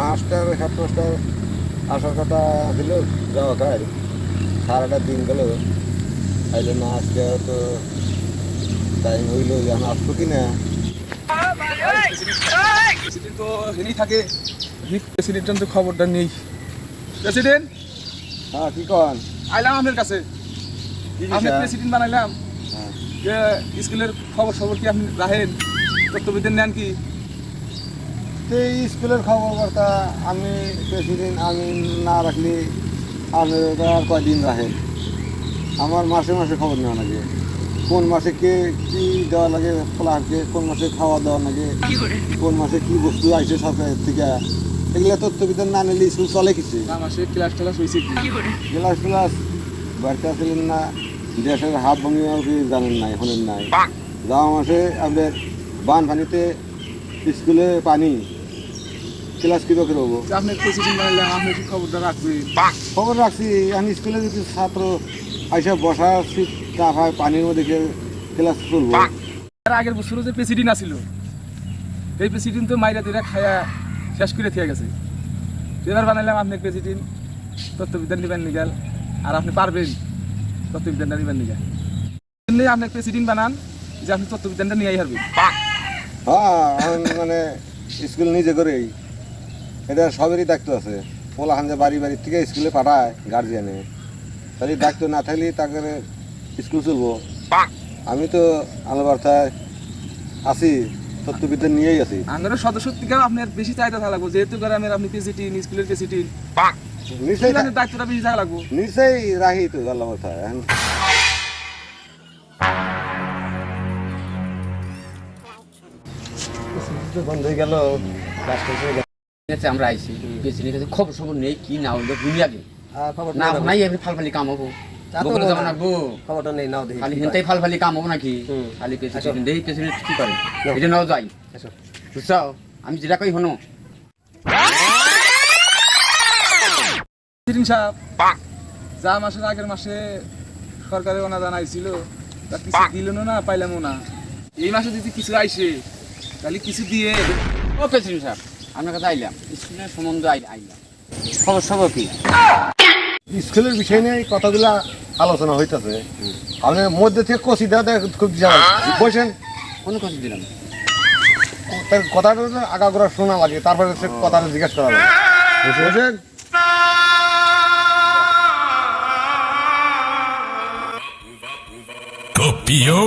Master headmaster আসার কথা ছিল, যাওয়া খায় সারাটা দিন গেল, তাই জন্য আজকে তো টাইম হইল যে আমি আসবো কি না। প্রেসিডেন্ট তো হেনেই থাকে, প্রেসিডেন্টের তো খবরটা নেই। প্রেসিডেন্ট, হ্যাঁ কি কন? আইলাম আপনার কাছে, আপনি প্রেসিডেন্ট বানাইলাম। হ্যাঁ। যে স্কুলের খবর কি আপনি রাখেন, তত্ত্ববিদ্যান নেন কি? তো এই স্কুলের খবর বার্তা আমি প্রেসিডেন্ট আমি না রাখলে আপনি আর কয়দিন রাখেন। আমার মাসে মাসে খবর নেওয়া লাগে, কোন মাসে কে কী দেওয়া লাগে প্লাসকে, কোন মাসে খাওয়া দেওয়া লাগে, কোন মাসে কী বস্তু আসে সরকারের থেকে, এগুলো তথ্যবিধান না নিলে স্কুল চলে কিছু। মাসে ক্লাস টেলাস হয়েছে কি? ক্লাস ক্লাস বাড়িতে আসলেন না, দেশের হাত ভাঙিয়ে জানেন নাই, শোনেন নাই। যাওয়া মাসে আপনার বান পানিতে স্কুলে পানি, ক্লাস কীভাবে হবো? আপনি প্রেসিডেন্ট বানাইলাম, আপনি কি খবরটা রাখবেন? খবর রাখছি, আমি স্কুলে যদি ছাত্র আইসা বসা সিট না হয় পানির মধ্যে ক্লাস চলবো। এর আগের বছরও যে প্রেসিডেন্ট আসিল, এই প্রেসিডেন্ট তো মাইরা দিরা খায়া শেষ করে থেকে গেছে। এবার বানাইলাম আপনি প্রেসিডেন্ট, তত্ত্ববিদ্যান নিবেন নিগাল, আর আপনি পারবেন তত্ত্ববিদ্যানটা নিবেন নিগাল। আপনি প্রেসিডেন্ট বানান যে আপনি তত্ত্ববিদ্যানটা নিয়ে হারবেন। হ্যাঁ, আমি মানে স্কুল নিজে করেই, এটা সবেরই দায়িত্ব আছে। পোলাহান যে বাড়ি বাড়ি থেকে স্কুলে পাঠায় গার্জিয়ানে, তাহলে দায়িত্ব না থাকলে তাকে স্কুল চলবো। আমি তো আলোবার্তায় আছি, তত্ত্ববিদ্যা নিয়েই আছি। আমাদের সদস্য থেকে আপনার বেশি চাহিদা থাকা লাগবো, যেহেতু গ্রামের আপনি প্রেসিডেন্ট, স্কুলের প্রেসিডেন্ট, নিশ্চয়ই দায়িত্বটা বেশি থাকা লাগবো। নিশ্চয়ই রাহি তো আলোবার্তায়। বন্ধ হয়ে গেল, আমরা আইসি প্রেসিডেন্টের কাছে খবর সবর নেই, কি না হলো বুঝি আগে না নাই এমনি ফালফালি কাম হবো, বগুড়া যাবো না গো, খবরটা নেই নাও দেখি। খালি হেনতেই ফালফালি কাম হবো নাকি? খালি প্রেসিডেন্ট এই প্রেসিডেন্ট কি করে এটা নাও যাই, বুঝছো? আমি যেটা কই হনো প্রেসিডেন্ট সাহেব, যা মাসের আগের মাসে সরকারের অনুদান আইছিল, তা কিছু দিল না, পাইলামও না। এই মাসে যদি কিছু আইসে তাহলে কিছু দিয়ে। ও প্রেসিডেন্ট সাহেব, আপনার কাছে আইলাম, স্কুলের সম্বন্ধে আইলাম, খবর সবর কি? স্কুলের বিষয় নিয়ে কথাগুলো আলোচনা হইতেছে, আপনার মধ্যে থেকে কষি দেওয়া খুব বলছেন। কোনো কথা দিলাম কথাটা আগাগোড়া শোনা লাগে, তারপরে সে কথাটা জিজ্ঞেস করা লাগে, বুঝছেন? Copiou?